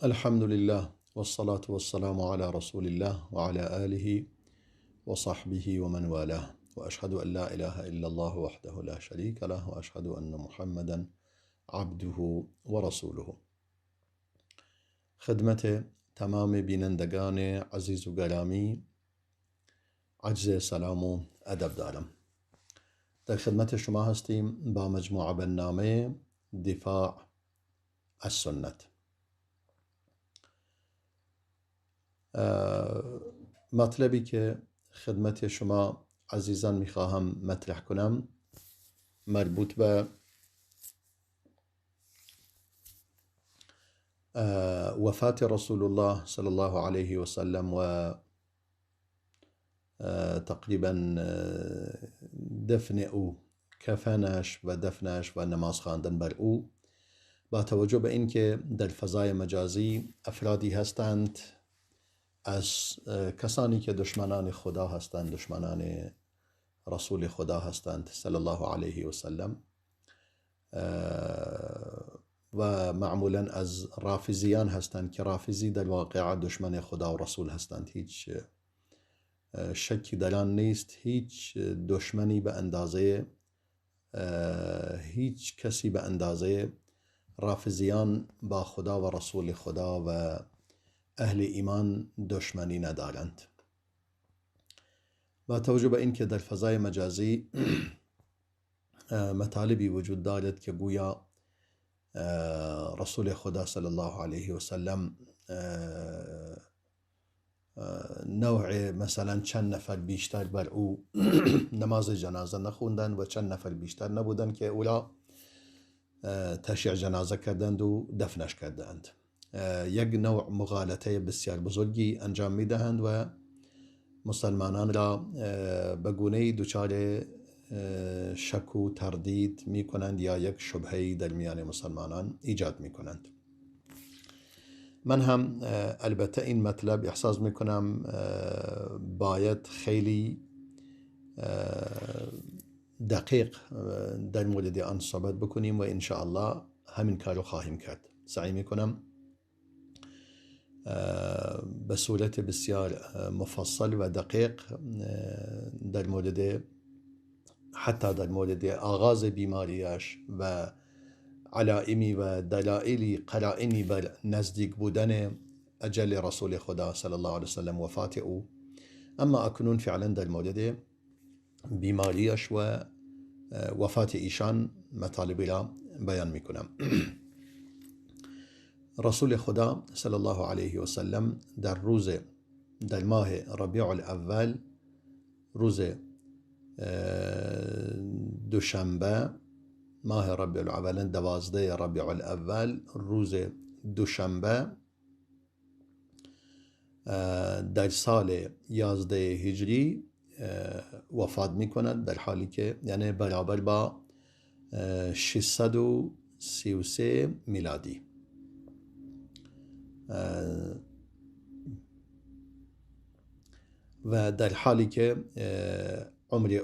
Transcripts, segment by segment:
الحمد لله والصلاة والسلام على رسول الله وعلى آله وصحبه ومن والاه، وأشهد أن لا إله إلا الله وحده لا شريك له، وأشهد أن محمدا عبده ورسوله. خدمت تمام بینندگان عزیز و گرامی، عرض سلام و ادب دارم. در خدمت شما هستیم با مجموعه برنامه دفاع از سنت. مطلبی که خدمت شما عزیزان میخواهم مطرح کنم مربوط به وفات رسول الله صلی الله علیه و سلم و تقریبا دفن او، کفنش و دفنش و نماز خواندن بر او، با توجه به اینکه در فضای مجازی افرادی هستند از کسانی که دشمنان خدا هستند، دشمنان رسول خدا هستند صلی الله علیه و سلم، و معمولا از رافضیان هستند که رافضی در واقع دشمن خدا و رسول هستند. هیچ شکی در آن نیست. هیچ دشمنی به اندازه هیچ کسی به اندازه رافضیان با خدا و رسول خدا و اهل ایمان دشمنی ندارند. با توجه به اینکه در فضای مجازی مطالبی وجود دارد که گویا رسول خدا صلی الله علیه و سلم نوع مثلا چند نفر بیشتر بر او نماز جنازه نخوندند و چند نفر بیشتر نبودند که اولا تشییع جنازه کردند و دفنش کردند، یک نوع مغالطه بسیار بزرگی انجام میدهند و مسلمانان را به گونه‌ای دچار شک و تردید می کنند یا یک شبهه‌ای در میان مسلمانان ایجاد می کنند. من هم البته این مطلب احساس می کنم باید خیلی دقیق در مورد آن صحبت بکنیم و انشاءالله همین کارو خواهیم کرد. سعی می کنم به صورت بسیار مفصل و دقیق حتی در مورد آغاز بیماریش و علائمی و دلائلی قرائنی بر نزدیک بودن اجل رسول خدا صلی الله علیه وسلم، وفات او، اما اکنون فعلا در مورد بیماریش و وفات ایشان مطالبی را بیان می کنم. رسول خدا صلی الله علیه و سلم در ماه ربیع الاول، روز دوشنبه، ماه ربیع الاول 12 ربیع الاول، روز دوشنبه در سال 11 هجری وفات می کند، در حالی که یعنی برابر با 633 میلادی. و در حالی که عمر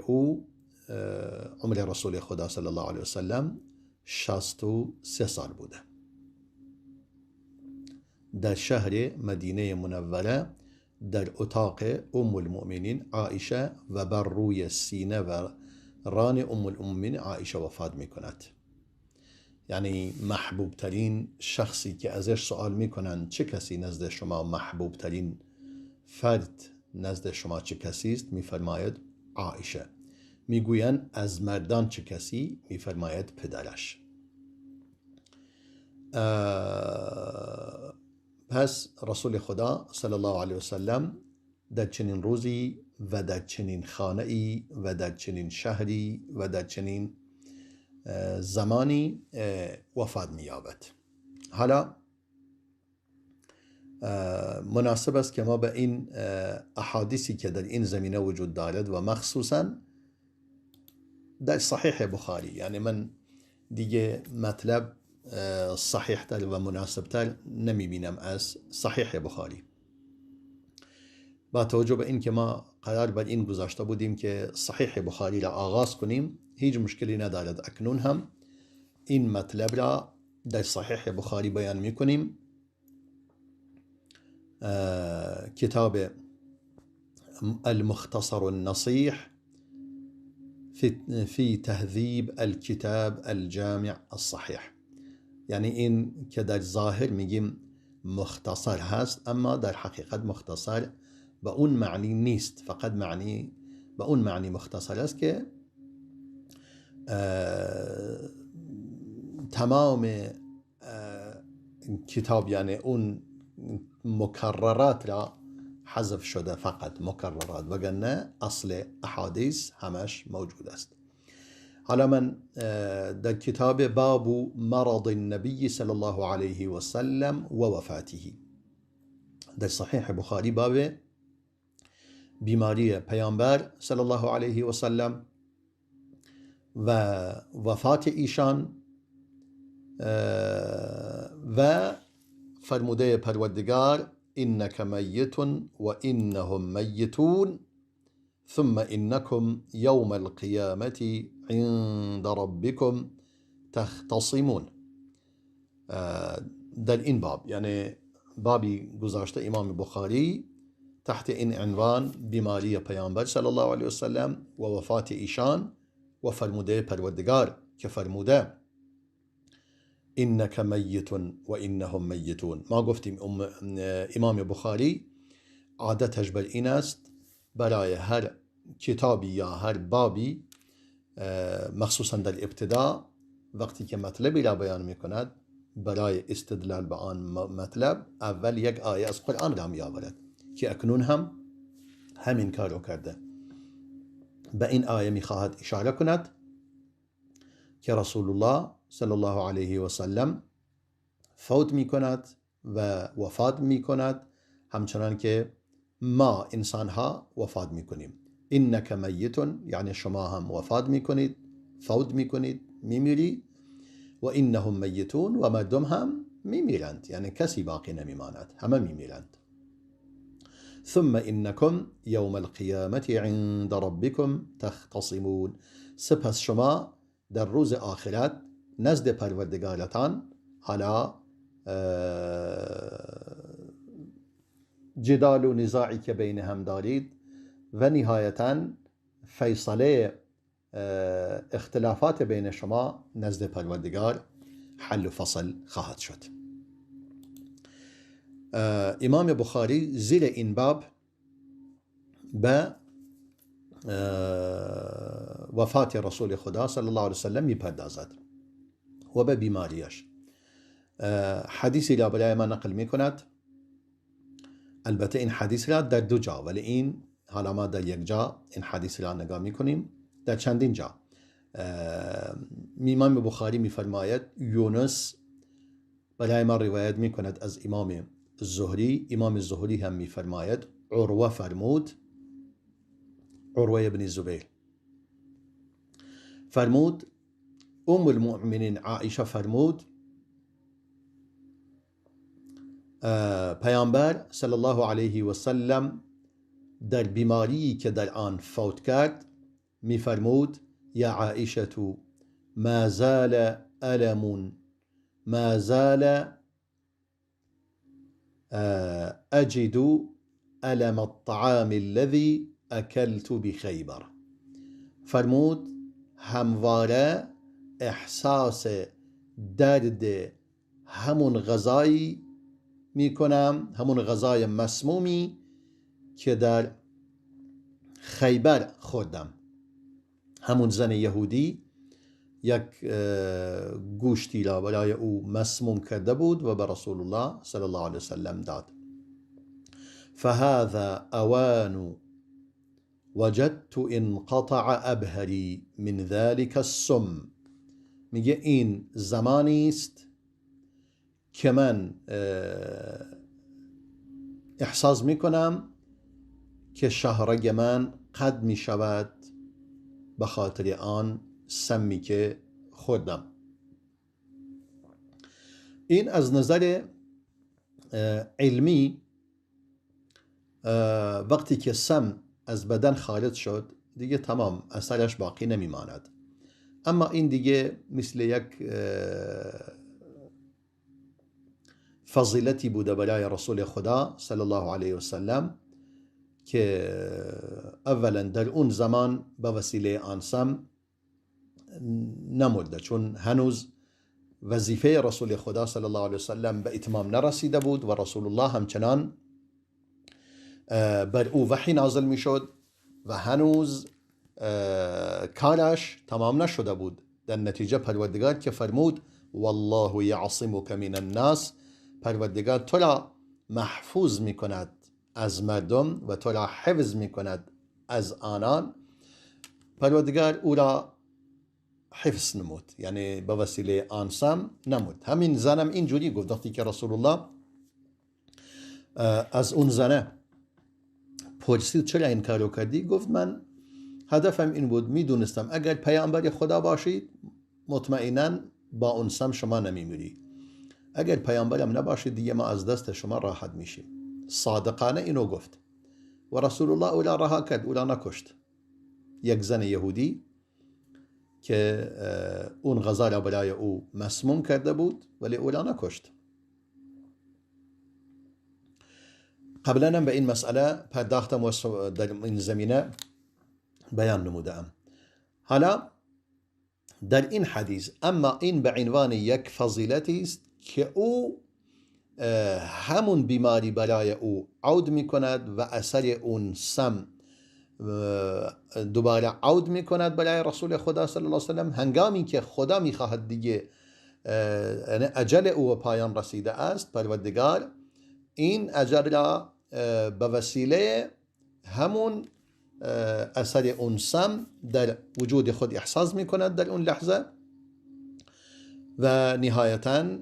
رسول خدا صلی الله علیه وسلم 63 سال بوده. در شهر مدینه منوره در اتاق ام المؤمنین عایشه و بر روی سینه و ران ام المؤمنین عایشه وفات می کند. یعنی محبوب ترین شخصی که ازش سوال می کنند چه کسی نزد شما محبوب ترین فرد نزد شما چه کسی است، می فرماید عایشه. می گویند از مردان چه کسی، می فرماید پدرش. پس رسول خدا صلی الله علیه وسلم در چنین روزی و در چنین خانه‌ای و در چنین شهری و در چنین زمانی وفات می‌یابد. حالا مناسب است که ما به این احادیثی که در این زمینه وجود دارد و مخصوصاً در صحیح بخاری، یعنی من دیگه مطلب صحیح تر و مناسب تر نمی بینم از صحیح بخاری، با توجه به این که ما قرار بر این گذاشته بودیم که صحیح بخاری را آغاز کنیم، هیچ مشکلی ندارد. اکنون هم این مطلب را در صحیح بخاری بیان می کنیم كتاب المختصر النصيح في تهذيب الكتاب الجامع الصحيح. يعني این که در ظاهر میگیم مختصر هست، اما در حقیقت مختصر به اون معنی نیست، فقط به اون معنی مختصر است که تمام کتاب، یعنی اون مکررات را حذف شده، فقط مکررات، وگرنه اصل احادیث همش موجود است. حالا من در کتاب باب مرض النبی صلی الله علیه و سلم و وفاته، در صحیح بخاری باب بیماری پیامبر صلی الله علیه و سلم و وفات ایشان و فرموده پروردگار انک میت و انهم میتون ثم انکم یوم القیامة عند ربکم تختصمون. در این باب، یعنی بابی گذاشته امام بخاری تحت این عنوان بیماری پیامبر صلی الله علیه و سلم و وفات ایشان و فرموده پروردگار که فرموده انک میت و انهم میتون. ما گفتیم امام بخاری عادتش بر این است برای هر کتابی یا هر بابی، مخصوصا در ابتدا وقتی که مطلبی را بیان می کند، برای استدلال به آن مطلب اول یک آیه از قرآن را می آورد که اکنون هم همین کار رو کرده. به این آیه می خواهد اشاره کند که رسول الله صلی الله علیه و سلم فوت می کند و وفات می کند، همچنان که ما انسان ها وفات می کنیم. انک میتون، یعنی شما هم وفات می کنید، فوت می کنید، می میری، و انهم میتون، و مردم هم می میرند، یعنی کسی باقی نمی ماند، همه می میرند. ثم انکم یوم القیامة عند ربکم تختصمون. سپس شما در روز آخرت نزد پروردگارتان حالا جدال و نزاعی که بین هم دارید و نهایتاً فیصله اختلافات بین شما نزد پروردگار حل و فصل خواهد شد. امام بخاری زیر این باب به وفات رسول خدا صلی الله علیه وسلم میپردازد و به بیماریش. حدیثی را برای ما نقل میکند، البته این حدیث را در دو جا، ولی این حالا ما در یک جا این حدیث را نگاه میکنیم، در چندین جا. امام بخاری میفرماید یونس برای ما روایت میکند از امام زهری، امام زهری هم میفرماید عروه فرمود، عروه ابن زبیر فرمود، ام المؤمنین عائشه فرمود پیامبر صلی الله علیه و سلم در بیماری که در آن فوت کرد میفرمود یا عائشه ما زال الم ما زال اجد الم الطعام الذي اکلت بخیبر. فرمود همواره احساس درد همون غذایی میکنم، همون غذای مسمومی که در خیبر خوردم. همون زن یهودی یک گوشتی را برای او مسموم کرده بود و به رسول الله صلی الله علیه وسلم داد. فهذا اوان وجدت انقطع ابهری من ذلك السم. میگه این زمانی است که من احساس میکنم که شهرگ من قد میشود به خاطر آن سمی که خوردم. این از نظر علمی وقتی که سم از بدن خارج شد دیگه تمام، اثرش باقی نمیماند. اما این دیگه مثل یک فضیلتی بوده برای رسول خدا صلی الله علیه و سلم که اولا در اون زمان به وسیله آن سم نمرده، چون هنوز وظیفه رسول خدا صلی الله علیه و سلم به اتمام نرسیده بود و رسول الله همچنان بر او وحی نازل می شد و هنوز کارش تمام نشده بود. در نتیجه پروردگار که فرمود والله یعصمک من الناس، پروردگار تو را محفوظ می کند از مردم و تو را حفظ می کند از آنان، پروردگار او را حفظ نمود، یعنی به وسیله آن سم نمود. همین زنم اینجوری گفت وقتی که رسول الله از اون زنه پرسید چرا این کارو کردی، گفت من هدفم این بود، میدونستم اگر پیامبر خدا باشید مطمئنا با اون سم شما نمیمیری، اگر پیامبرم نباشید دیگه ما از دست شما راحت میشیم. صادقانه اینو گفت و رسول الله اولا رها کرد، اولا نکشت. یک زن یهودی که اون غذا را برای او مسموم کرده بود ولی اولا نکشت. قبلا هم به این مسئله پرداختم و در این زمینه بیان نمودم. حالا در این حدیث اما این به عنوان یک فضیلتی است که او همون بیماری برای او عود می کند و اثر اون سم دوباره عود می کند برای رسول خدا صلی الله علیه و سلم. هنگامی که خدا می خواهد دیگه اجل او پایان رسیده است، پروردگار این اجل را به وسیله همون اثر اون سم در وجود خود احساس می کند در اون لحظه و نهایتاً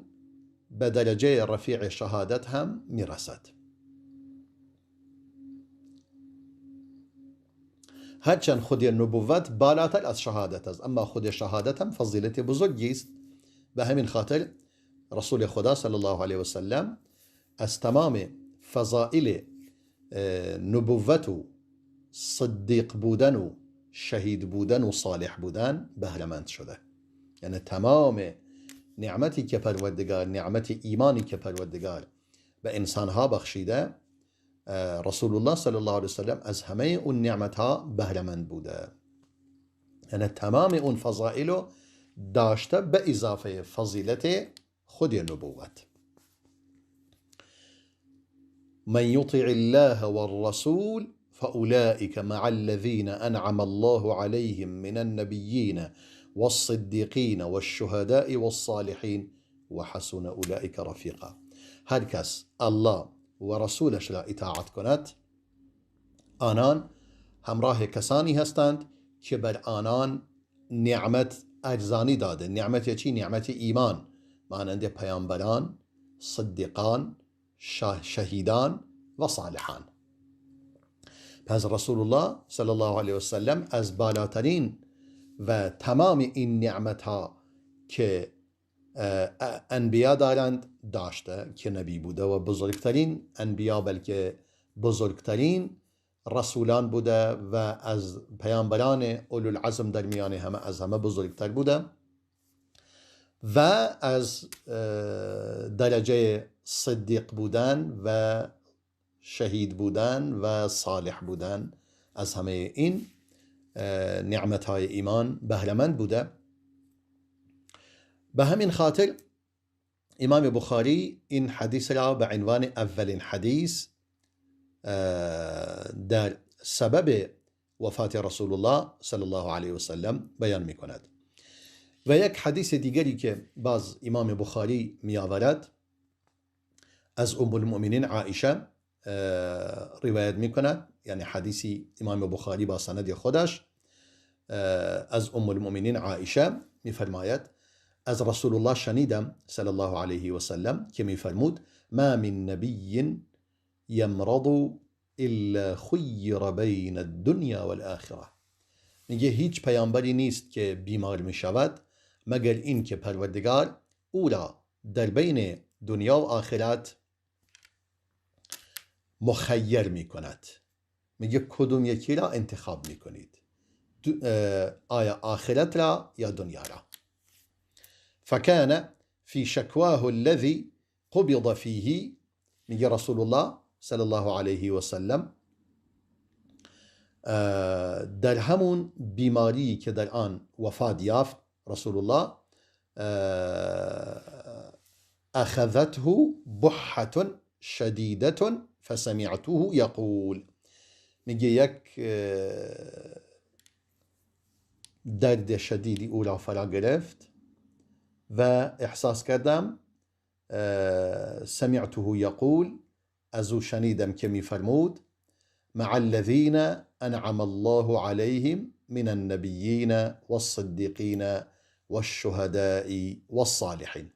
به درجه رفیع شهادت هم می رسد. هرچند خود نبوت بالاتر از شهادت است، اما خود شهادت هم فضیلت بزرگی است. به همین خاطر رسول خدا صلی الله علیه و سلم از تمام فضائل نبوت و صدیق بودن و شهید بودن و صالح بودن بهره‌مند شده. یعنی تمام نعمتی که پروردگار، نعمت ایمانی که پروردگار به انسانها بخشیده، رسول الله صلی الله علیه و سلم از همه اون نعمتها بهره‌مند بوده. یعنی تمام اون فضائل داشته به اضافه فضیلت خود نبوت. من يطع الله والرسول فأولئك مع الذين أنعم الله عليهم من النبيين والصديقين والشهداء والصالحين وحسن أولئك رفيقا. هر کس الله و رسولش را اطاعت کند، آنان همراه کسانی هستند که بر آنان نعمت ارزانی داده. نعمت چی؟ نعمت ایمان، مانند پیامبران، صدیقان، شهیدان و صالحان. پس رسول الله صلی الله علیه و سلم از بالاترین و تمام این نعمت ها که انبیا دارند داشته که نبی بوده و بزرگترین انبیا بلکه بزرگترین رسولان بوده و از پیامبران اولوالعزم در میان همه از همه بزرگتر بوده و از درجه صدیق بودن و شهید بودن و صالح بودن از همه این نعمتهای ایمان بهره‌مند بوده. به همین خاطر امام بخاری این حدیث را به عنوان اولین حدیث در سبب وفات رسول الله صلی الله علیه و سلم بیان می کند. و یک حدیث دیگری که باز امام بخاری می آورد از ام المؤمنین عایشه روایت می کند، یعنی حدیثی امام بخاری با سند خودش از ام المؤمنین عایشه می فرماید از رسول الله شنیدم صلی الله علیه و سلم که می فرمود ما من نبی یمرض الا خیر بین الدنیا والآخره. میگه هیچ پیامبری نیست که بیمار می شود مگر این که پروردگار او را در بین دنیا و آخرت مخیر می کند. میگه کدوم یکی را انتخاب می کنید، آیا آخرت را یا دنیا را؟ فکان فی شکواه الذی قبض فيه، میگه رسول الله صلی الله علیه و سلم در همون بیماری که در آن وفات یافت رسول الله، اخذته بحة شدیدة فسمعته یقول، میگه یک درد شدیدی او را فرا گرفت و احساس کردم سمعته یقول، از او شنیدم که میفرمود مع الذين انعم الله عليهم من النبيين والصديقين والشهداء والصالحين.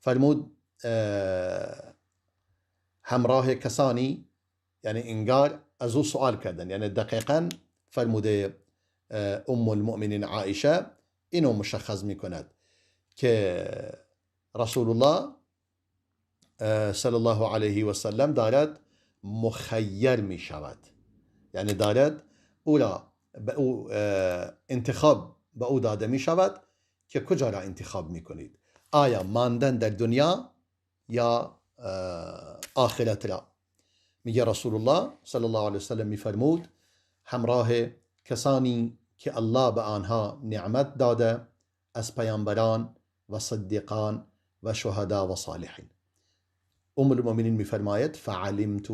فرمود همراه کسانی، یعنی انگار از او سوال کردن، یعنی دقیقا فرموده ام المؤمنین عایشه اینو مشخص می کند که رسول الله صلی الله علیه و سلم دارد مخیر می شود، یعنی دارد او را به او انتخاب به او داده می شود که کجا را انتخاب می کنید، آیا ماندن در دنیا یا آخرت را. میگه رسول الله صلی الله علیه و سلم می فرمود همراه کسانی که الله به آنها نعمت داده از پیامبران و صدیقان و شهدا و صالحین. ام المؤمنین میفرماید فعلمت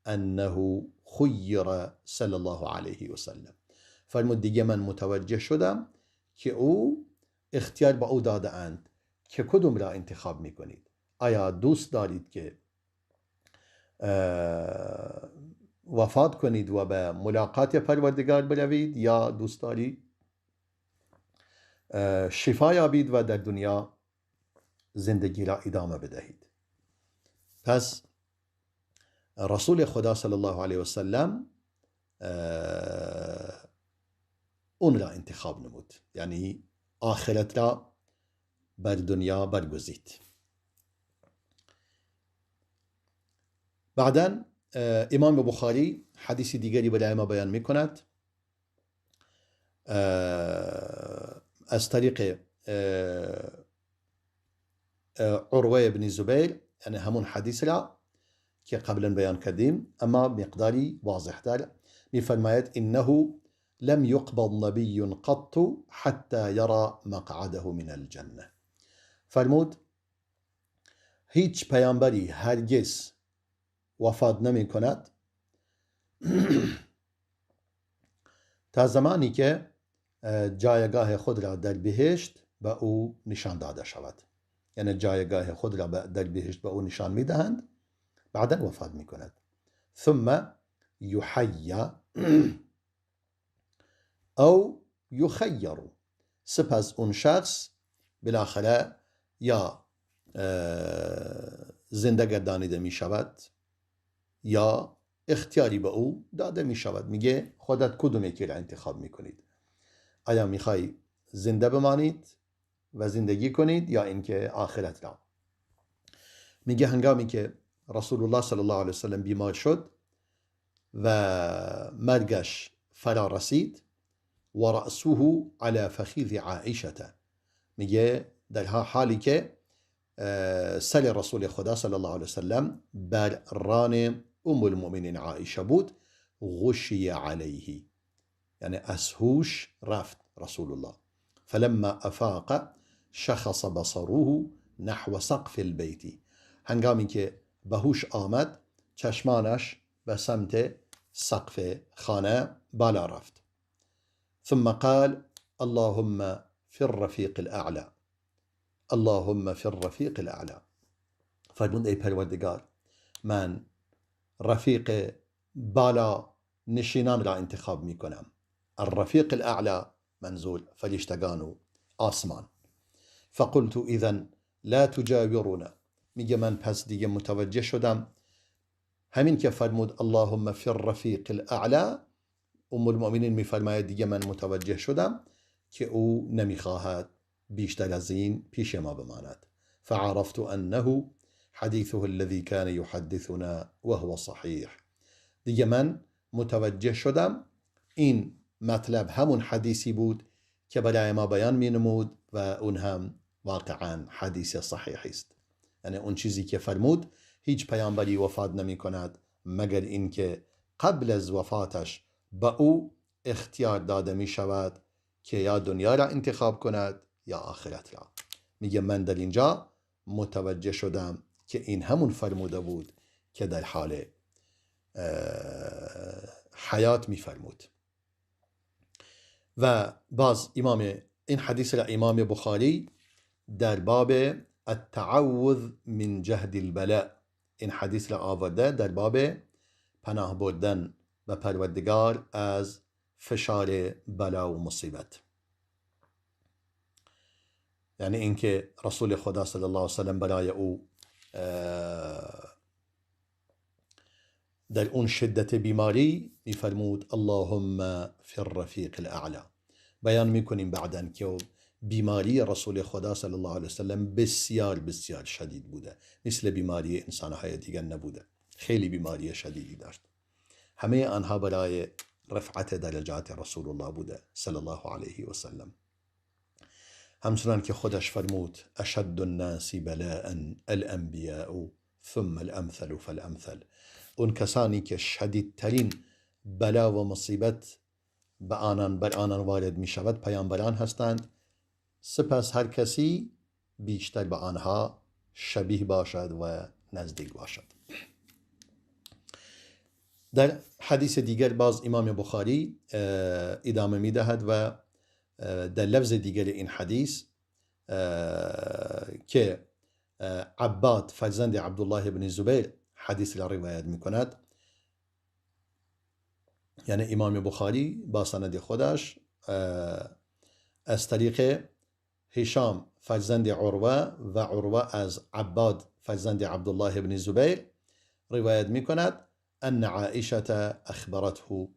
انه خیر صلی الله علیه و سلم، فرمود دیگه من متوجه شدم که او اختیار به او داده اند که کدوم را انتخاب میکنید، آیا دوست دارید که وفات کنید و به ملاقات پروردگار بروید، یا دوست دارید شفا یابید و در دنیا زندگی را ادامه بدهید. پس رسول خدا صلی الله علیه و سلم اون را انتخاب نمود، یعنی آخرت را بر دنیا برگزید. بعداً امام بخاری حدیث دیگری برای ما بیان می کند از طریق عروه بن زبیر، یعنی همون حدیث را که قبلا بیان کردیم اما مقداری واضح تر، می فرماید انه لم يقبض نبی قط حتى يرى مقعده من الجنه. فرمود هیچ پیامبری هرگز وفات نمی کند تا زمانی که جایگاه خود را در بهشت به او نشان داده شود، یعنی جایگاه خود را در بهشت به او نشان می دهند، بعدا وفات می کند. ثم یحیی او یخیر، سپس اون شخص بالاخره یا زنده گردانیده می شود یا اختیاری به او داده می شود. میگه خودت کدوم یکی را انتخاب می کنید، آیا می خواهی زنده بمانید و زندگی کنید یا اینکه آخرت را. میگه هنگامی که رسول الله صلی الله علیه وسلم بیمار شد و مرگش فرا رسید و رأسه على فخذ عائشه، میگه در حالی که سر رسول خدا صلی الله علیه وسلم بر ران ام المؤمنین عایشه بود، غشی علیه، یعنی از هوش رفت رسول الله. فلما افاق شخص بصره نحو سقف البیت، هنگامی که به هوش آمد چشمانش به سمت سقف خانه بالا رفت. ثم قال اللهم في الرفيق الاعلى، اللهم في الرفيق الاعلى. فرمود ای پروردگار من رفیق بالا نشینان را انتخاب می کنم. الرفیق الاعلى منزول فرشتگان و آسمان. فقلت اذا لا تجاورنا، میگه من پس دیگه متوجه شدم همین که فرمود اللهم فی الرفیق الاعلى، ام المؤمنین میفرماید دیگه من متوجه شدم که او نمیخواهد بیشتر از این پیش ما بماند. فعرفت انه حدیثه الذي كان يحدثنا وهو صحيح، دیگه من متوجه شدم این مطلب همون حدیثی بود که برای ما بیان می نمود و اون هم واقعا حدیث صحیح است. یعنی اون چیزی که فرمود هیچ پیامبری وفات نمی کند مگر اینکه قبل از وفاتش به او اختیار داده می شود که یا دنیا را انتخاب کند یا آخرت را. میگه من در اینجا متوجه شدم که این همون فرموده بود که در حال حیات می فرمود. و باز این حدیث را امام بخاری در باب التعوذ من جهد البلاء این حدیث را آورده، در باب پناه بردن و پروردگار از فشار بلا و مصیبت. یعنی اینکه رسول خدا صلی الله علیه وسلم برای او در اون شدت بیماری میفرمود اللهم فی الرفیق الاعلی. بیان میکنیم بعداً که بیماری رسول خدا صلی الله علیه وسلم بسیار بسیار شدید بوده، مثل بیماری انسانهای دیگر نبوده، خیلی بیماری شدیدی داشت. همه آنها برای رفعت درجات رسول الله بوده صلی الله علیه وسلم. همچنان که خودش فرمود اشد الناس بلاء الانبیاء ثم الامثل فالامثل. اون کسانی که شدیدترین بلا و مصیبت بر آنان وارد می شود پیامبران هستند، سپس هر کسی بیشتر به آنها شبیه باشد و نزدیک باشد. در حدیث دیگر باز امام بخاری ادامه می دهد و در لفظ دیگر این حدیث که عباد فرزند عبدالله بن زبیر حدیث را روایت می کند، یعنی امام بخاری با سند خودش از طریق هشام فرزند عروه و عروه از عباد فرزند عبدالله بن زبیر روایت می کند ان عائشه اخبرته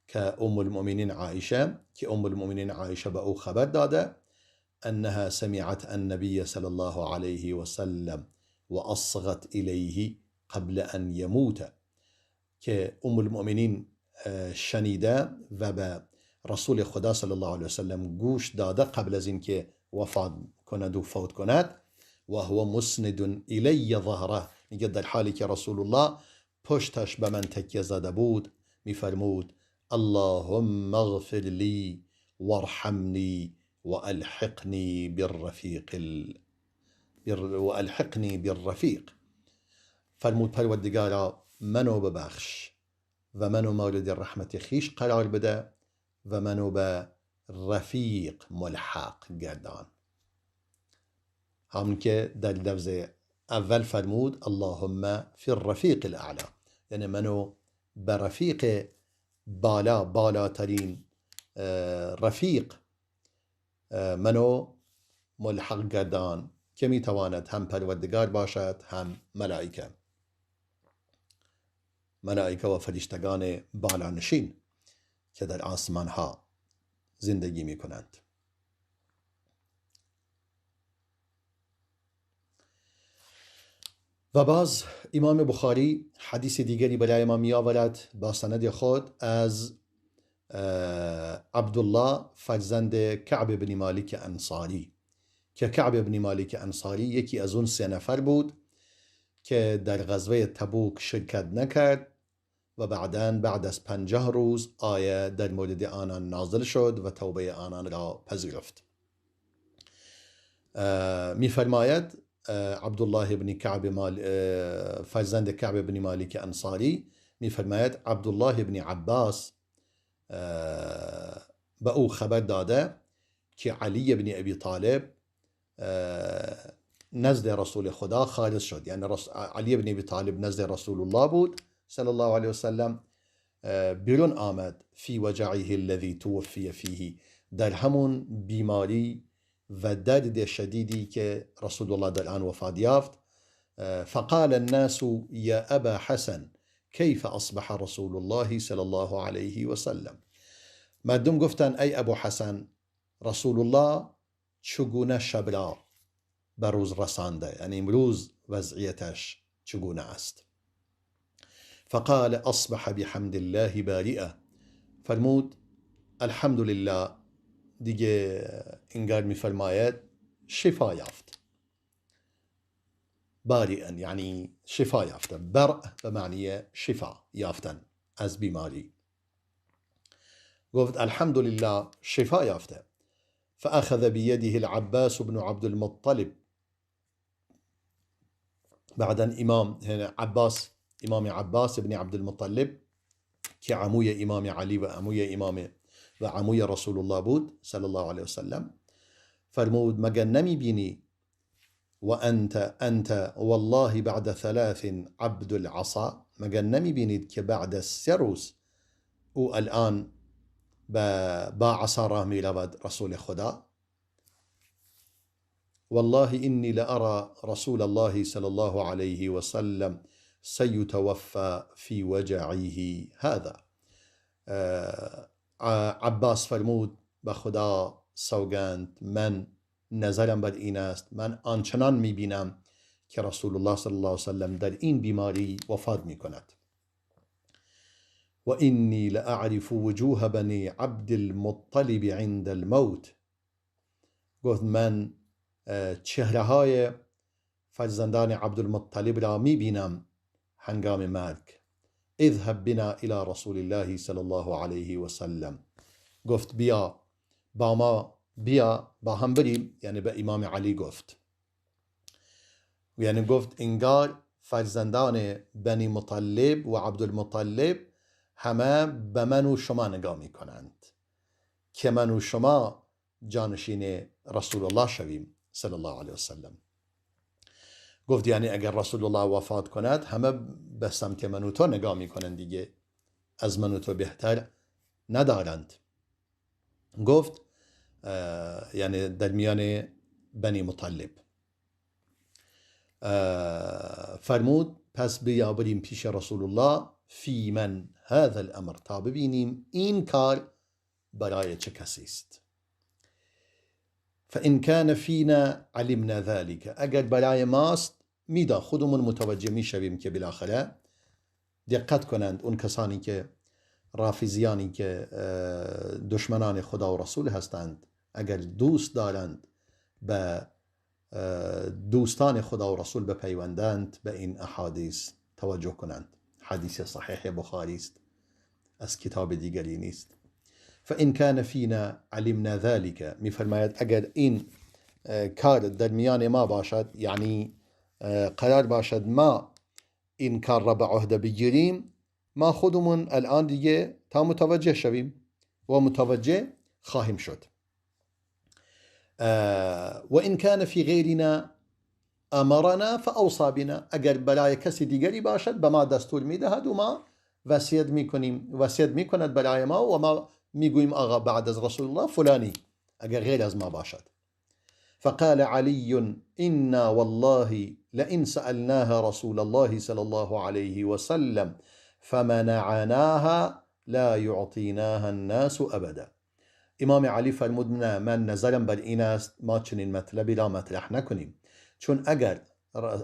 که ام المؤمنین عائشه، که ام المؤمنین عائشه به او خبر داده انها سمعت النبي صلی الله علیه وسلم و اصغت الیه قبل ان يموت، که ام المؤمنین شنیده و به رسول خدا صلی الله علیه وسلم گوش داده قبل از اینکه وفات کند و فوت کند و هو مسند الی ظهره، میگه در حالی که رسول الله پشتش به من تکیه زده بود میفرمود اللهم اغفر لی وارحمنی والحقنی بالرفیق. فرمود پروردگارا منو ببخش و منو مورد رحمت خیش قرار بده و منو به رفیق ملحق گردان. همون که در لفظ اول فرمود اللهم فی الرفیق الاعلی، یعنی منو به رفیق بالاترین رفیق منو ملحق گردان که میتواند هم پروردگار باشد هم ملائکه و فرشتگان بالانشین که در آسمان ها زندگی می کنند. و باز امام بخاری حدیث دیگری برای ما می آورد با سند خود از عبدالله فرزند کعب بن مالک انصاری، که کعب بن مالک انصاری یکی از اون 3 نفر بود که در غزوه تبوک شرکت نکرد و بعد از 50 روز آیه در مورد آنان نازل شد و توبه آنان را پذیرفت. می‌فرماید عبدالله بن کعب فرزند کعب بن مالک انصاری می‌فرماید عبدالله بن عباس به او خبر داده که علی بن ابی طالب نزد رسول خدا خارج شد. یعنی علی بن ابی طالب نزد رسول الله بود صلی الله علیه وسلم، بیرون آمد فی وجعه الذی توفی فیه، در همون بیماری و درد شدیدی که رسول الله در آن وفات یافت. فقال الناس یا ابا حسن کیف اصبح رسول الله صلی الله علیه وسلم. مردم گفتن ای ابو حسن، رسول الله چگونه شب را به روز رسانده، یعنی امروز وضعیتش چگونه است؟ فقال اصبح بحمد الله بارئه، فرمود الحمدلله، دیگه انگار میفرماید شفا یافت. بارئا يعني شفاء يافتا، برء بمعنى شفاء يافتا از بیماری. قلت الحمد لله شفاء يافتا. فأخذ بيده العباس بن عبد المطلب. بعدن إمام هنا عباس، إمام عباس بن عبد المطلب كعموية إمام علي وعموية رسول الله بود صلى الله عليه وسلم. فرمود مگن نمی بینی وأنت والله بعد 3 عبد العصا، مگن نمی بینید که بعد 3 روز او الآن با عصا راه می رود رسول خدا. والله إني لأرى رسول الله صلى الله عليه وسلم سيتوفى في وجعه هذا. عباس فرمود به خدا سوگند من نظرم بر این است، من آنچنان میبینم که رسول الله صلی الله علیه وسلم در این بیماری وفات میکند. و اینی لأعرف وجوه بنی عبد المطلب عند الموت. گفت من چهره های فرزندان عبدالمطلب را میبینم هنگام مرگ. اذهب بنا الى رسول الله صلی الله علیه و سلم. گفت بیا با ما، بیا با هم بریم، یعنی به امام علی گفت. یعنی گفت انگار فرزندان بنی مطلب و عبدالمطلب همه به من و شما نگاه می کنند که من و شما جانشین رسول الله شویم صلی الله علیه وسلم. گفت یعنی اگر رسول الله وفات کند همه به سمت من و تو نگاه می کنند دیگه، از من و تو بهتر ندارند. گفت یعنی در میان بنی مطلب. فرمود پس بیا بریم پیش رسول الله فی من هذا الامر، تا ببینیم این کار برای چه کسی است. فان کان فینا علمنا ذلك، اگر برای ماست میدا خودمون متوجه میشویم که بالاخره دقت کنند اون کسانی که رافضیانی که دشمنان خدا و رسول هستند، اگر دوست دارند به دوستان خدا و رسول بپیوندند به این احادیث توجه کنند. حدیث صحیح بخاری است، از کتاب دیگری نیست. فان کان فینا علمنا ذلك، میفرماید اگر این کار در میان ما باشد، یعنی قرار باشد ما این کار را به عهده بگیریم، ما خودمون الان دیگه تا متوجه شویم و متوجه خواهیم شد. و این کان فی غیرنا امرنا فاوصى بنا، اگر برای کسی دیگری باشد به ما دستور میدهد و ما وصیت میکند برای ما و ما میگوییم آقا بعد از رسول الله فلانی، اگر غیر از ما باشد. فقال علي إنا والله لئن سألناها رسول الله صلى الله عليه وسلم فمنعناها لا يعطيناها الناس أبدا. امام علی فرمود نه، من نظرم بر این است ما چنین مطلبی را مطرح نکنیم، چون اگر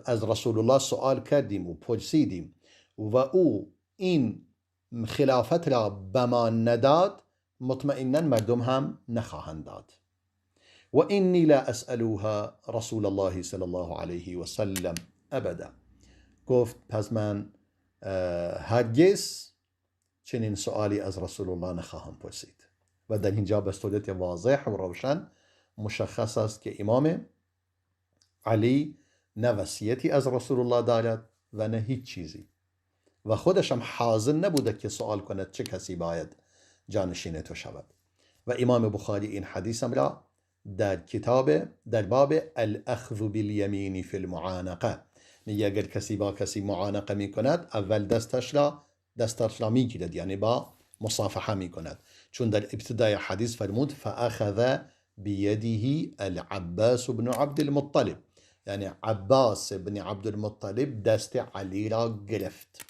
از رسول الله سوال کردیم و پرسیدیم و او این خلافت را به ما نداد، مطمئنا مردم هم نخواهند داد. و اینی لا اسألوها رسول الله صلی الله علیه و سلم ابدا. گفت پس من هرگز چنین سوالی از رسول الله نخواهم پرسید. و در اینجا به صورت واضح و روشن مشخص است که امام علی نه وصیتی از رسول الله دارد و نه هیچ چیزی، و خودش هم حاضر نبوده که سوال کند چه کسی باید جانشین تو شود. و امام بخاری این حدیث را در باب الاخذ بالیمین فی المعانقه میگه اگر کسی با کسی معانقه می کند اول دستش را می گیرد، یعنی با مصافحه می کند، چون در ابتدای حدیث فرمود فاخذ بیده العباس بن عبد المطلب، یعنی عباس بن عبد المطلب دست علی را گرفت.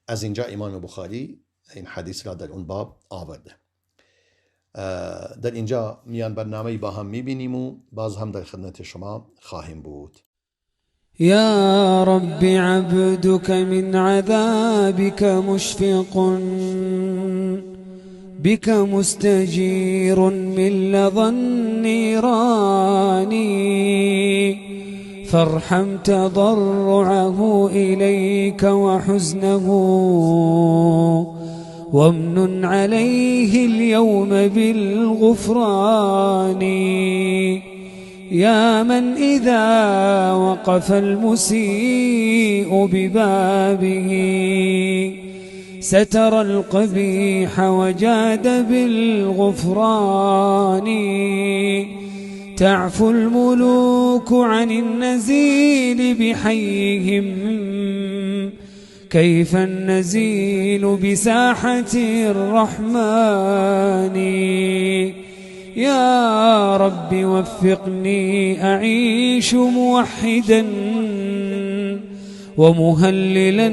از اینجا امام بخاری این حدیث را در اون باب آورده. در اینجا میان برنامه با هم میبینیم و باز هم در خدمت شما خواهیم بود. يا رب عبدك من عذابك مشفق، بك مستجير من لظى النيران، فارحم تضرعه إليك وحزنه، وامنن عليه اليوم بالغفران. يا من إذا وقف المسيء ببابه ستر القبيح وجاد بالغفران. تعفو الملوك عن النزيل بحيهم، كيف النزيل بساحة الرحمن. يا رب وفقني أعيش موحدا ومهللا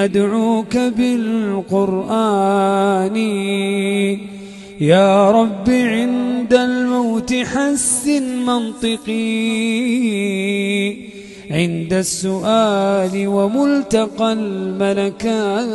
أدعوك بالقرآن. يا رب عند الموت حسن منطقي، عند السؤال وملتقى الملكان.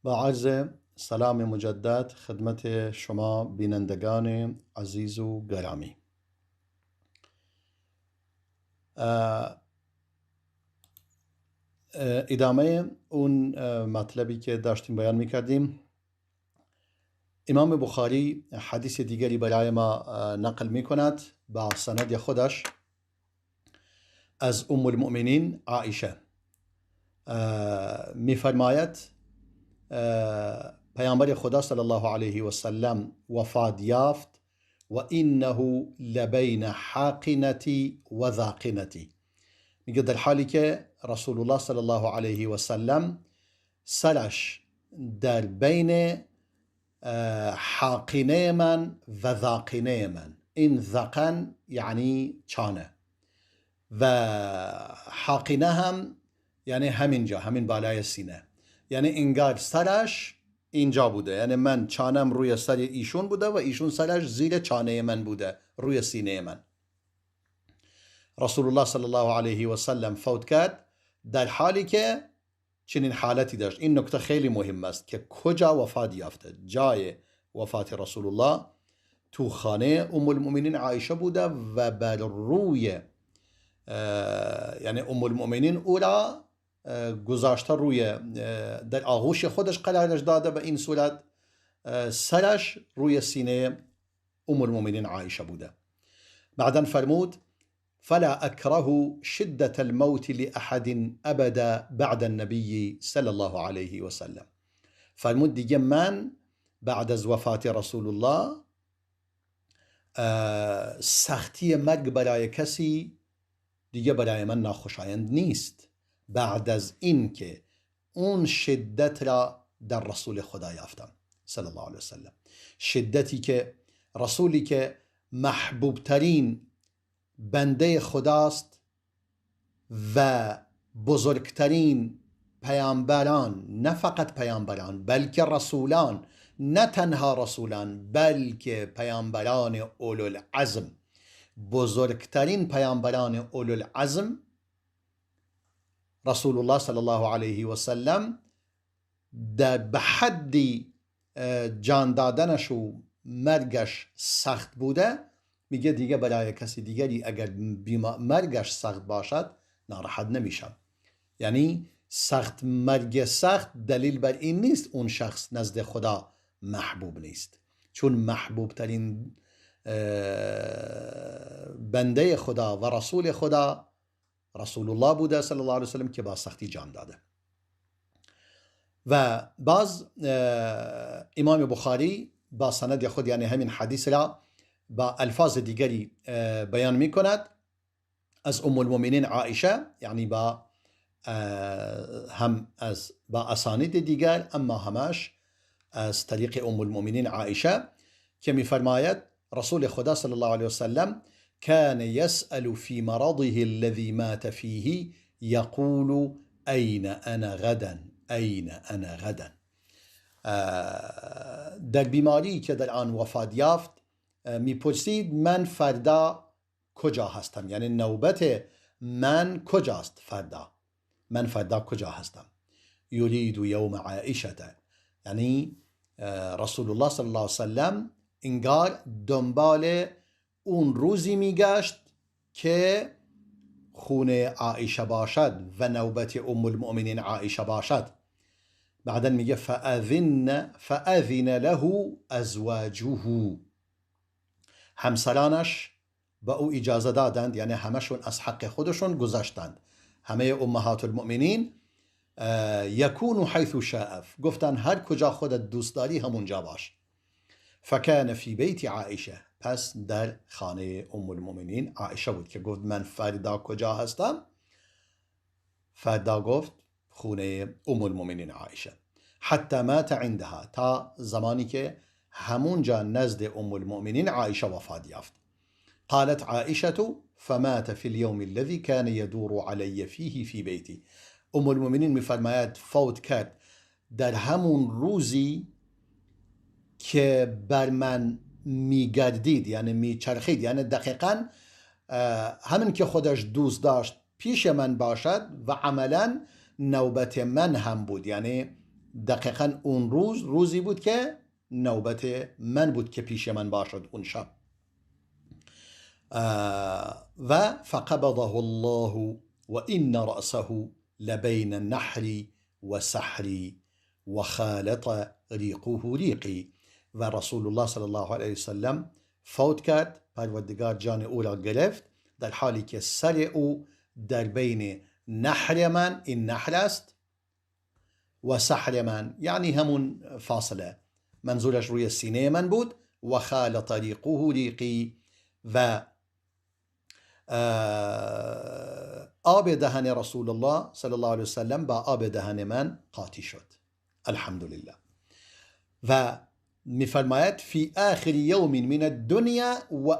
با عرض سلام مجدد خدمت شما بینندگان عزیز و گرامی. ادامه اون مطلبی که داشتیم بیان میکردیم، امام بخاری حدیث دیگری برای ما نقل میکند با سند خودش از ام المؤمنین عایشه. میفرماید پیامبر خدا صلی الله علیه و سلم وفات یافت و انه لبین حاقنتی و ذاقنتی. میگه در حالی که رسول الله صلی الله علیه و سلم سرش در بین حاقنه من و ذاقنه من. این ذقن یعنی چانه و حاقنه هم یعنی همینجا، همین بالای سینه، یعنی انگار سرش اینجا بوده، یعنی من چانم روی سر ایشون بوده و ایشون سرش زیر چانه من بوده، روی سینه من. رسول الله صلی الله علیه و سلم فوت کرد در حالی که چنین حالتی داشت. این نکته خیلی مهم است که کجا وفات یافته. جای وفات رسول الله تو خانه ام المؤمنین عایشه بوده و بر روی یعنی ام المؤمنین او را گذاشته روی در آغوش خودش قرارش داده، به این صورت سرش روی سینه ام المؤمنین عایشه بوده. بعداً فرمود فلا اکره شدة الموت لأحد ابدا بعد النبی صلی الله علیه و سلم. فرمود دیگه من بعد از وفات رسول الله سختی مرگ برای کسی دیگه برای من ناخوشایند نیست بعد از این که اون شدت را در رسول خدا یافتم صلی الله علیه وسلم. شدتی که رسولی که محبوب ترین بنده خداست و بزرگترین پیامبران، نه فقط پیامبران بلکه رسولان، نه تنها رسولان بلکه پیامبران اولوالعزم، بزرگترین پیامبران اولوالعزم رسول الله صلی الله علیه و سلم در به حدی جان دادنش و مرگش سخت بوده، میگه دیگه برای کسی دیگری اگر مرگش سخت باشد ناراحت نمیشم. یعنی سخت مرگ سخت دلیل بر این نیست اون شخص نزد خدا محبوب نیست، چون محبوب ترین بنده خدا و رسول خدا رسول الله بوده صلی الله علیه وسلم که با سختی جان داده. و باز امام بخاری با سند خود یعنی همین حدیث را با الفاظ دیگری بیان می کند از ام المؤمنین عایشه، یعنی با اسانید دیگر اما همش از طریق ام المؤمنین عایشه، که می فرماید رسول خدا صلی الله علیه وسلم كان يسأل في مرضه الذي مات فيه يقول أين أنا غدا أين أنا غدا. در بیماری که در آن وفات یافت میپرسید من فردا کجا هستم، یعنی نوبت من کجاست فردا، من فردا کجا هستم. یرید یوم عائشه، یعنی رسول الله صلی الله علیه وسلم انگار دنبال اون روزی میگشت که خونه عائشه باشد و نوبت ام المؤمنین عائشه باشد. بعدا میگه فأذن له ازواجه، همسرانش با او اجازه دادند، یعنی همشون از حق خودشون گذاشتند، همه امهات المؤمنین یکون حیث شاء، گفتن هر کجا خودت دوست داری همونجا باش. فکان فی بیت عائشه، پس در خانه ام المؤمنین عائشه بود که گفت من فردا کجا هستم، فردا گفت خونه ام المؤمنین عائشه. حتی مات عندها، تا زمانی که همونجا نزد ام المؤمنین عائشه وفات یافت. قالت عائشه فمات في اليوم الذي كان يدور علي فيه في بيتي. ام المؤمنین میفرماید فوت کرد در همون روزی که بر من میگردید، یعنی میچرخید، یعنی دقیقاً همین که خودش دوست داشت پیش من باشد و عملاً نوبت من هم بود، یعنی دقیقاً اون روزی بود که نوبت من بود که پیش من باشد اون شب. و فقبضه الله و این رأسه لبین النحر و سحر و خالط ریقه ریقی. و رسول الله صلی الله علیه وسلم فوت کرد، پروردگار جان او را گرفت در حالی که سر او در بین نحر من، این نحر است، و سحر من یعنی همون فاصله، منظورش روی سینه من بود. و خالط ریقه ریقی، و آب دهن رسول الله صلی الله علیه وسلم با آب دهن من قاطی شد، الحمدلله. و میفرماید فی آخر یوم من الدنیا و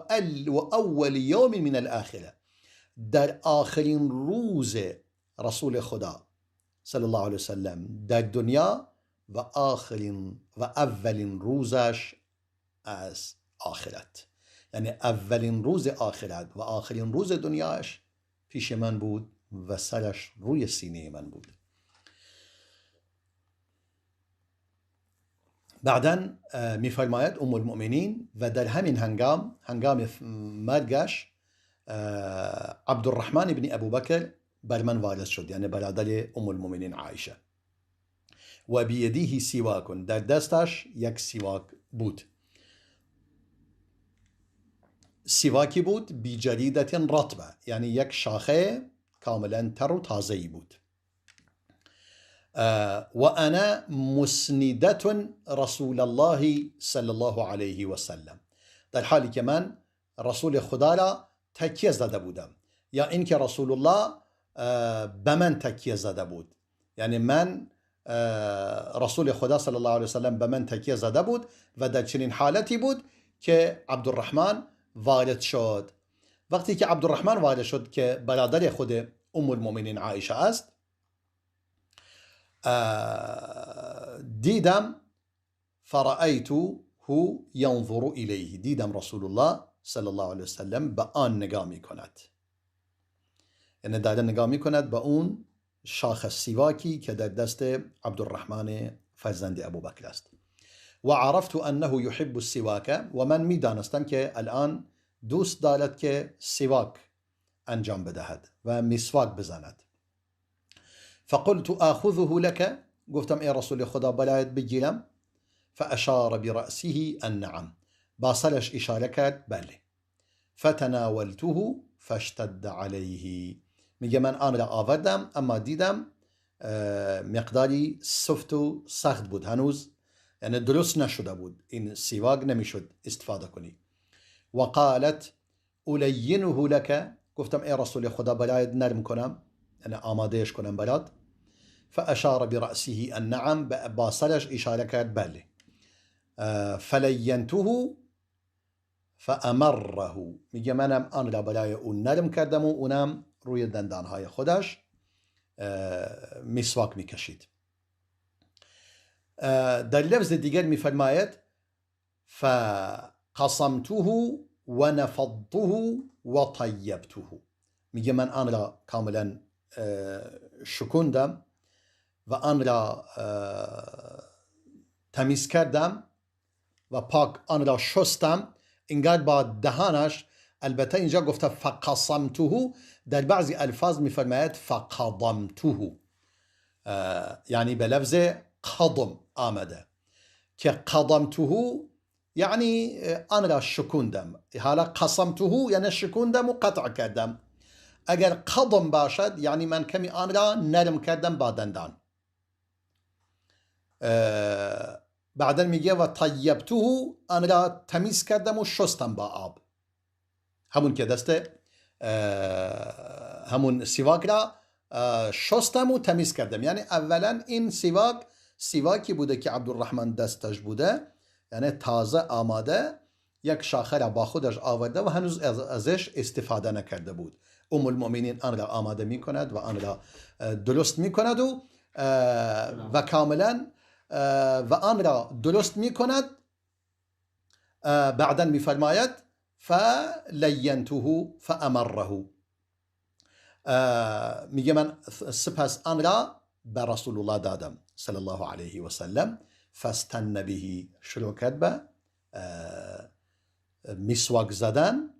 اول یوم من الاخره، در آخرین روز رسول خدا صلی الله علیه وسلم در دنیا و اولین روزش از آخرت، یعنی اولین روز آخرت و آخرین روز دنیاش پیش من بود و سرش روی سینه من بود. بعداً میفرماید ام المؤمنین و در همین هنگام مرگش عبدالرحمن ابن ابو بکر بر من وارد شد، یعنی برادر ام المؤمنین عایشه. و بیدیه سواک، در دستش یک سواک بود، سواکی بود بی جریدت رطبه، یعنی یک شاخه کاملا تر و تازه‌ای بود. و انا مسندت رسول الله صلی الله علیه و سلم، در حالی که من رسول خدا را تکیه زده بودم، یا اینکه رسول الله به من تکیه زده بود، یعنی من رسول خدا صلی الله علیه و سلم به من تکیه زده بود و در چنین حالتی بود که عبدالرحمن وارد شد. وقتی که عبدالرحمن وارد شد که برادر خود ام المؤمنین عایشه است، دیدم فرأیته ینظر الیه، دیدم رسول الله صلی الله علیه وسلم به آن نگاه می کند، یعنی داره نگاه می کند به اون شاخ سواکی که در دست عبدالرحمن فرزند ابو بکر است. و عرفت انه یحب السواک، و من می دانستم که الان دوست دارد که سواک انجام بدهد و مسواک بزند. فقلت آخذه لك، گفتم ای رسول خدا برایت بگیرم. فاشار برأسه النعم، با سرش اشاره کرد بله. فتناولته فاشتد علیه، میگه من آن را آوردم اما دیدم مقداری سفت و سخت بود، هنوز یعنی درست نشده بود، این سواک نمیشد استفاده کنی. و قالت الینه لك، گفتم ای رسول خدا برایت نرم کنم، یعنی آمادهش کنم برات. فاشار برأسه النعم، با سرش اشاره کرد بله. فلینته فأمره، میگه منم آن را برای اون نرم کردم و اونم روی دندانهای خودش مسواک میکشید. در لفظ دیگر میفرماید فقصمته و نفضته و طیبته، میگه من آن را کاملا شکندم و آن را تمیز کردم و پاک آن را شستم. انگار با دهانش، البته اینجا گفته فقصمته، در بعضی الفاظ میفرماید فقضمته، یعنی به لفظ قضم آمده که قضمته یعنی آن را شکندم. حالا قصمته یعنی شکندم و قطع کردم. اگر قضم باشد یعنی من کمی آن را نرم کردم با دندان. بعدا میگه و طیبته، آن را تمیز کردم و شستم با آب. همون که دسته همون سواک را شستم و تمیز کردم. یعنی اولا این سواکی بوده که عبدالرحمن دستش بوده، یعنی تازه آماده، یک شاخه را با خودش آورده و هنوز ازش استفاده نکرده بود. ام المؤمنین آن را آماده می کند و آن را درست می کند و کاملا و آن را درست می کند. بعدا می فرماید فلینته فامره، میگه من سپس آن را به رسول الله دادم صلی الله علیه و سلم. فاستن به، شروع کرد به مسواک زدن.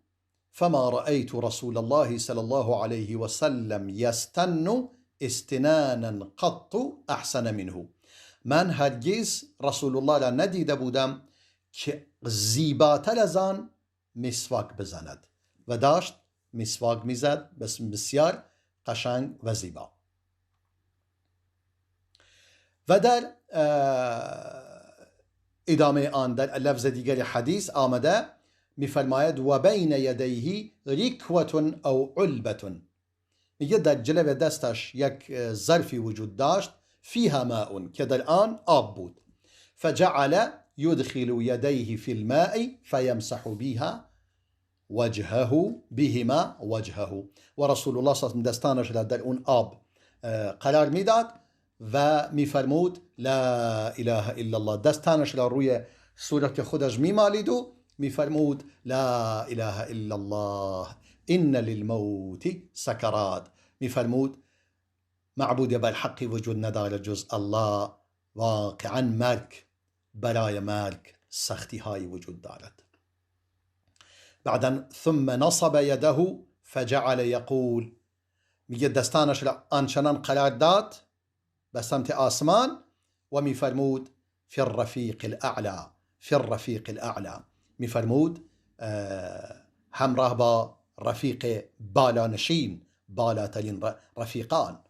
فما رأيت رسول الله صلی الله علیه و سلم یستن استنانا قط احسن منه، من هرگز رسول الله را ندیده بودم که زیباتر از آن مسواک بزند. و داشت مسواک میزد بسیار قشنگ و زیبا. و در ادامه آن در لفظ دیگر حدیث آمده میفرماید و بین یدیه رکوة او علبة، میگه در جلو دستش یک ظرفی وجود داشت فیها ماء، که در آن آب بود. فجعل يدخل يديه في الماء فيمسح بها بهما وجهه، و رسول الله صلی الله علیه و دستانش را در اون آب قرار میداد و میفرمود لا اله الا الله، دستانش را روی صورت خودش میمالید و میفرمود لا اله الا الله ان للموت سکرات، میفرمود معبود بالحق وجود ندارد جز الله، واقعا مرگ، برای مرگ سختی های وجود دارد. بعدا ثم نصب يده فجعل يقول، میگه دستانش را آنچنان قرار داد به سمت آسمان و میفرمود فی الرفیق الاعلی، فی الرفیق الاعلی، میفرمود همراه با رفیق بالانشین، بالاترین رفیقان.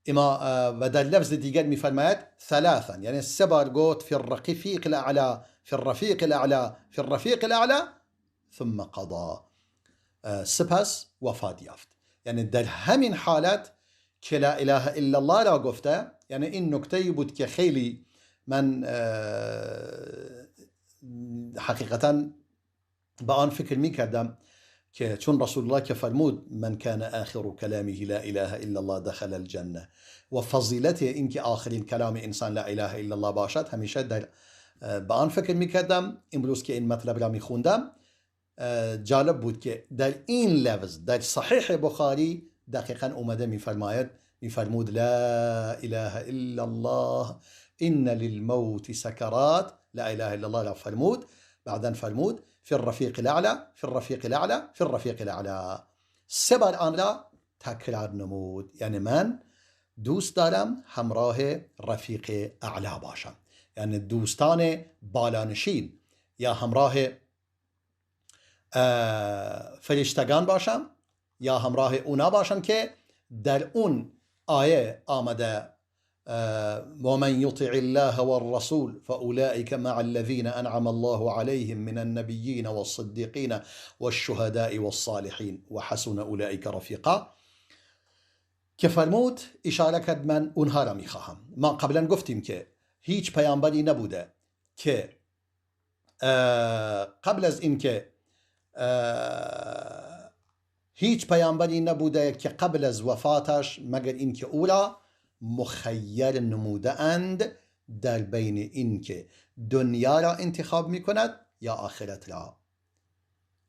اما و در لفظ دیگر میفرماید ثلاثا، یعنی سه بار گفت فی الرفیق الاعلی، فی الرفیق الاعلی، فی الرفیق الاعلی، ثم قضا، سپس وفات یافت. یعنی در همین حالت که لا اله الا الله را گفته. یعنی این نکته بود که خیلی من حقیقتا با آن فکر می کردم که چون رسول الله که فرمود من کان آخر کلامه لا اله الا الله دخل الجنه، و فضیلت این که آخرین کلام انسان لا اله الا الله باشد، همیشه با آن فکر می کردم. امروز که این مطلب را می خوندم جالب بود که در این لفظ در صحیح بخاری دقیقا اومده میفرمود لا اله الا الله ان للموت سکرات، لا اله الا الله را فرمود، بعدا فرمود فی الرفیق الاعلی، فی الرفیق الاعلی، فی الرفیق الاعلی، سه بار آن را تکرار نمود. یعنی من دوست دارم همراه رفیق اعلی باشم، یعنی دوستان بالانشین، یا همراه فرشتگان باشم، یا همراه اونا باشم که در اون آیه آمده ومن يطع الله والرسول فأولئك مع الذين أنعم الله عليهم من النبيين والصديقين والشهداء والصالحين وحسن أولئك رفيقا، که فرمود اشاره کرد من اونها را میخواهم. ما قبلا گفتیم که هیچ پیامبری نبوده که قبل از این که هیچ پیامبری نبوده که قبل از وفاتش مگر اینکه او را مخیر نموده اند در بین اینکه دنیا را انتخاب می کند یا آخرت را.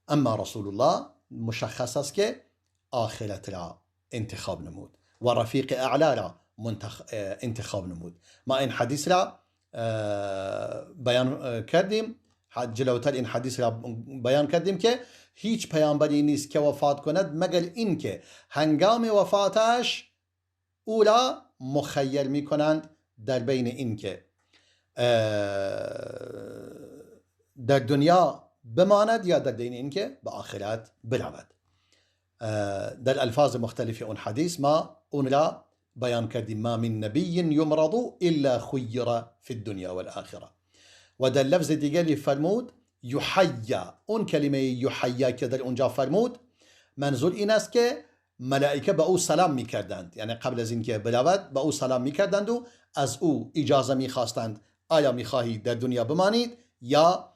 اما رسول الله مشخص است که آخرت را انتخاب نمود و رفیق اعلا را انتخاب نمود. ما این حدیث را بیان کردیم، جلوتر این حدیث را بیان کردیم که هیچ پیامبری نیست که وفات کند مگر اینکه هنگام وفاتش او را مخیر می کنند در بین اینکه در دنیا بماند یا در بین اینکه به آخرت برود. در الفاظ مختلف اون حدیث ما اون را بیان کردیم. ما من نبی یمرض الا خیر فی الدنیا والآخره. و در لفظ دیگری فرمود یحیا. اون کلمه یحیا که در اونجا فرمود منظور این است که ملائکه به او سلام میکردند، یعنی قبل از اینکه برود به او سلام میکردند و از او اجازه میخواستند آیا میخواهی در دنیا بمانید یا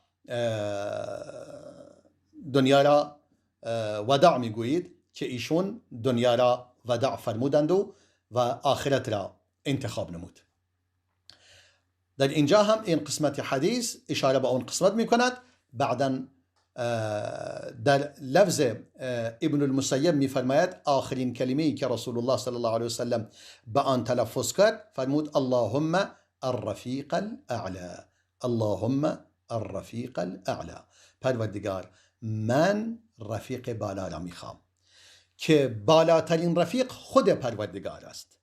دنیا را وداع میگویید، که ایشون دنیا را وداع فرمودند و آخرت را انتخاب نمود. در اینجا هم این قسمت حدیث اشاره به اون قسمت میکند. بعداً در لفظ ابن المسیب میفرماید آخرین کلمه‌ای که رسول الله صلی الله علیه وسلم به آن تلفظ کرد فرمود اللهم الرفیق الاعلی. اللهم الرفیق الاعلی. پروردگار من رفیق بالا را میخوام، که بالاترین رفیق خود پروردگار است.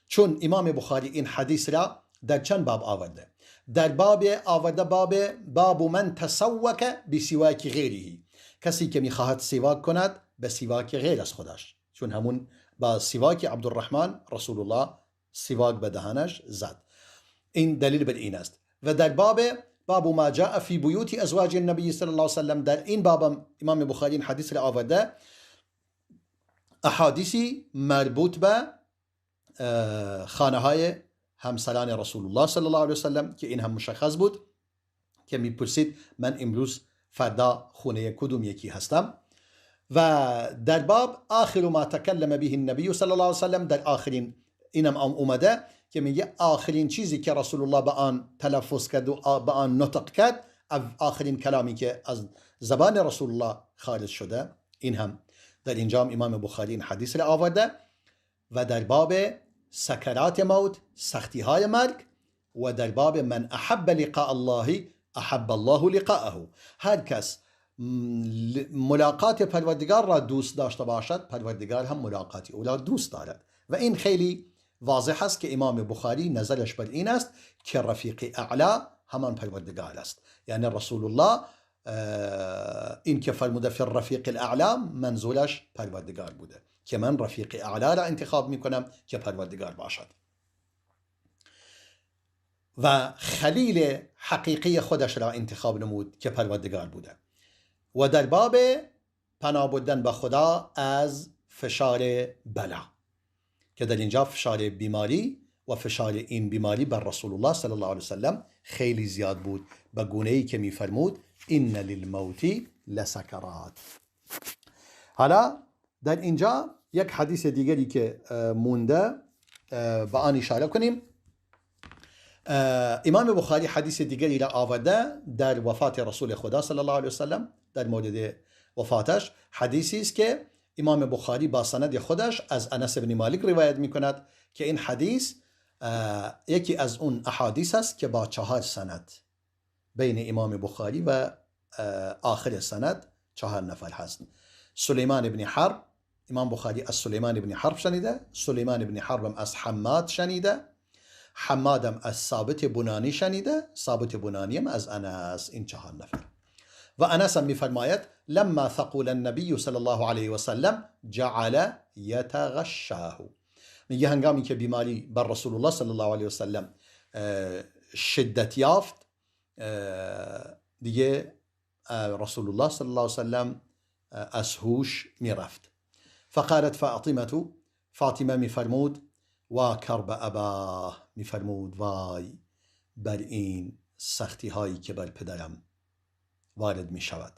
چون امام بخاری این حدیث را در چند باب آورده. در باب آورده باب من تسوک بسواک غیره، کسی که میخواهد سواک کند به سواک غیر از خودش، چون همون با سواک عبدالرحمن رسول الله سواک به دهانش زد. این دلیل بر این است. و در باب ما جاء فی بیوت ازواج النبی صلی الله علیه وسلم، در این باب امام بخاری این حدیث را آورده، احادیثی مربوط به خانه های همسران رسول الله صلی الله علیه وسلم که این هم مشخص بود که میپرسید من امروز فردا خونه کدوم یکی هستم. و در باب آخر ما تکلم به النبی صلی الله علیه وسلم، در آخرین اینم اومده که میگه آخرین چیزی که رسول الله به آن تلفظ کرد و به آن نطق کرد، آخرین کلامی که از زبان رسول الله خارج شده. این هم در اینجا امام بخاری این حدیث را آورده. و در باب سکرات موت، سختی های مرگ، و در باب من احب لقاء الله احب الله لقاءه، هر کس ملاقات پروردگار را دوست داشته باشد پروردگار هم ملاقات او را دوست دارد. و این خیلی واضح است که امام بخاری نظرش بر این است که رفیق اعلا همان پروردگار است. یعنی رسول الله این که فرموده فی الرفیق الاعلا منظورش پروردگار بوده، که من رفیق اعلا را انتخاب میکنم که پروردگار باشد. و خلیل حقیقی خودش را انتخاب نمود که پروردگار بوده. و در باب پناه بردن به خدا از فشار بلا، که در اینجا فشار بیماری و فشار این بیماری بر رسول الله صلی الله علیه وسلم خیلی زیاد بود، به گونه‌ای که میفرمود ان للموت لسکرات. حالا در اینجا یک حدیث دیگری که مونده به آن اشاره کنیم. امام بخاری حدیث دیگری را آورده در وفات رسول خدا صلی الله علیه وسلم. در مورد وفاتش حدیثی است که امام بخاری با سند خودش از انس بن مالک روایت می کند که این حدیث یکی از اون احادیث است که با 4 سند بین امام بخاری و آخر سند 4 نفر هست. سلیمان بن حرب، امام بخاری از سلیمان بن حرب شنیده، سلیمان بن حرب از حماد شنیده، حماد هم از ثابت بنانی شنیده، ثابت بنانی هم از انس. این 4 نفر. و انس هم میفرماید لما ثقل النبی صلی الله علیه و سلم جعل یتغشاه، میگه هنگامی که بیماری بر رسول الله صلی الله علیه و سلم شدت یافت، دیگه رسول الله صلی الله علیه و سلم از هوش میرفت. فقالت فاطمه میفرمود و کرب اباه، میفرمود وای بر این سختی هایی که بر پدرم وارد می شود.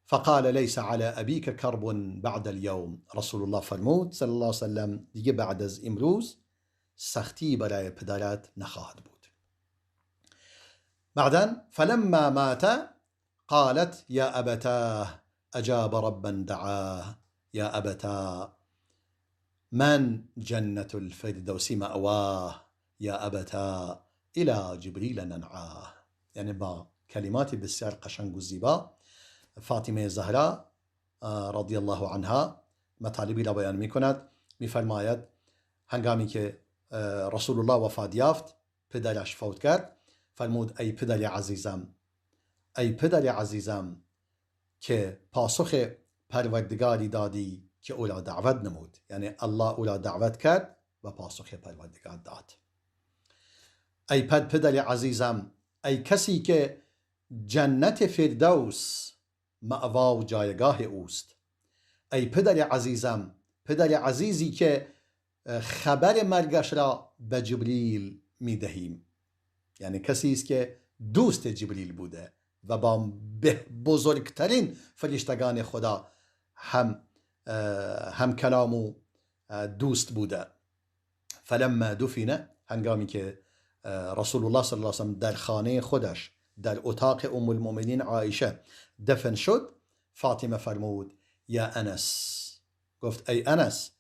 فقال ليس على أبيك كرب بعد اليوم. رسول الله فرمود صلی الله علیه وسلم دیگه بعد از امروز سختی برای پدرت نخواهد بود. بعدا فلما مات قالت يا أبتاه أجاب ربا دعاه يا أبتاه من جنة الفردوس مأواه يا أبتاه إلى جبريل ننعاه. یعنی با کلمات بسیار قشنگ و زیبا فاطمه زهرا رضی الله عنها مطالبی را بیان می کند. می فرماید هنگامی که رسول الله وفات یافت، پدرش فوت کرد، فرمود ای پدر عزیزم، ای پدر عزیزم که پاسخ پروردگاری دادی که او را دعوت نمود. یعنی الله او را دعوت کرد و پاسخ پروردگار داد. ای پدر عزیزم، ای کسی که جنت فردوس مأوا و جایگاه اوست. ای پدر عزیزم، پدر عزیزی که خبر مرگش را به جبریل می دهیم. یعنی کسی است که دوست جبریل بوده و با بزرگترین فرشتگان خدا هم کلام و دوست بوده. فلما دفن، هنگامی که رسول الله صلی الله علیه وسلم در خانه خودش در اتاق ام المؤمنین عایشه دفن شد، فاطمه فرمود یا انس، گفت ای انس،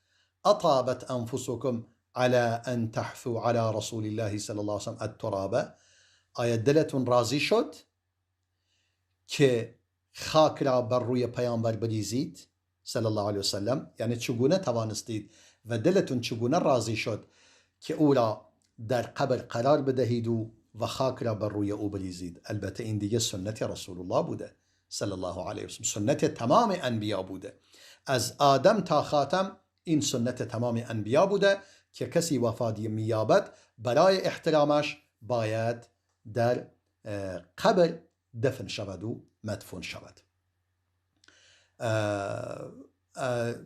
اطابت انفسکم على ان تحثوا على رسول الله صلی الله علیه وسلم التراب. آیا دلتون راضی شد که خاک را بر روی پیامبر بریزید صلی الله علیه وسلم؟ یعنی چگونه توانستید و دلتون چگونه راضی شد که او را در قبر قرار بدهید و خاک را بر روی او بریزید؟ البته این دیگه سنت رسول الله بوده صلی الله علیه وسلم، سنت تمام انبیا بوده. از آدم تا خاتم این سنت تمام انبیا بوده که کسی وفاتی میابد برای احترامش باید در قبر دفن شود و مدفون شود.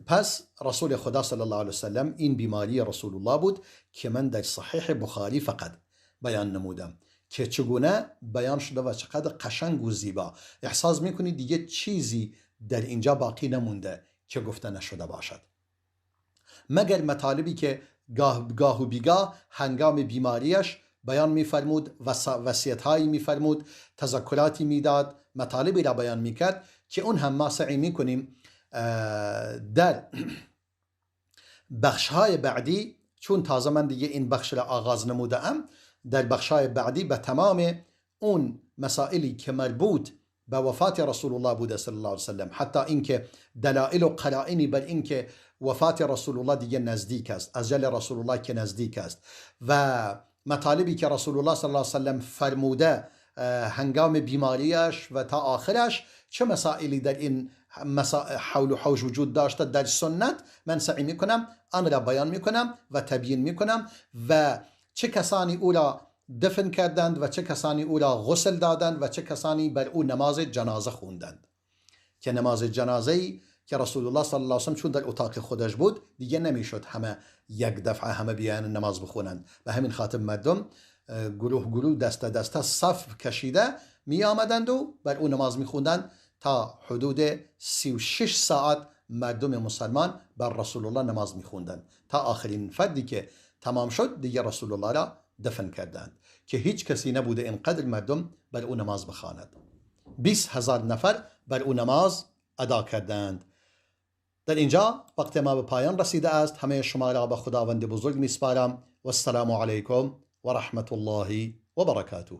پس رسول خدا صلی الله علیه وسلم، این بیماری رسول الله بود که من در صحیح بخاری فقط بیان نمودم که چگونه بیان شده و چقدر قشنگ و زیبا. احساس میکنید دیگه چیزی در اینجا باقی نمونده که گفته نشده باشد، مگر مطالبی که گاه و بیگاه هنگام بیماریش بیان میفرمود، وصیت‌هایی میفرمود، تذکراتی میداد، مطالبی را بیان میکرد که اون هم ما سعی میکنیم در بخش‌های بعدی، چون تازه من دیگه این بخش را آغاز نمودم، در بخش‌های بعدی به تمام اون مسائلی که مربوط به وفات رسول الله بوده صلی الله علیه وسلم، حتی اینکه دلایل و قرائنی بر اینکه وفات رسول الله دیگه نزدیک است، اجل رسول الله که نزدیک است، و مطالبی که رسول الله صلی الله علیه وسلم فرموده هنگام بیماریش و تا آخرش، چه مسائلی در این حول و حوش وجود داشته در سنت، من سعی میکنم آن را بیان میکنم و تبیین میکنم و چه کسانی او را دفن کردند و چه کسانی او را غسل دادند و چه کسانی بر او نماز جنازه خوندند. که نماز جنازه که رسول الله صلی الله علیه وسلم چون در اتاق خودش بود دیگه نمیشد همه یک دفعه همه بیان نماز بخونند، به همین خاطر مردم گروه دسته دسته صف کشیده می آمدند و بر او نماز می خوندند تا حدود 36 ساعت مردم مسلمان بر رسول الله نماز می خوندند تا آخرین فردی که تمام شد دیگه رسول الله را دفن کردند که هیچ کسی نبوده اینقدر مردم بر او نماز بخواند. 20,000 نفر بر او نماز ادا کردند. در اینجا وقت ما به پایان رسیده است. همه شما را به خداوند بزرگ میسپارم و السلام علیکم و رحمت الله و برکاته.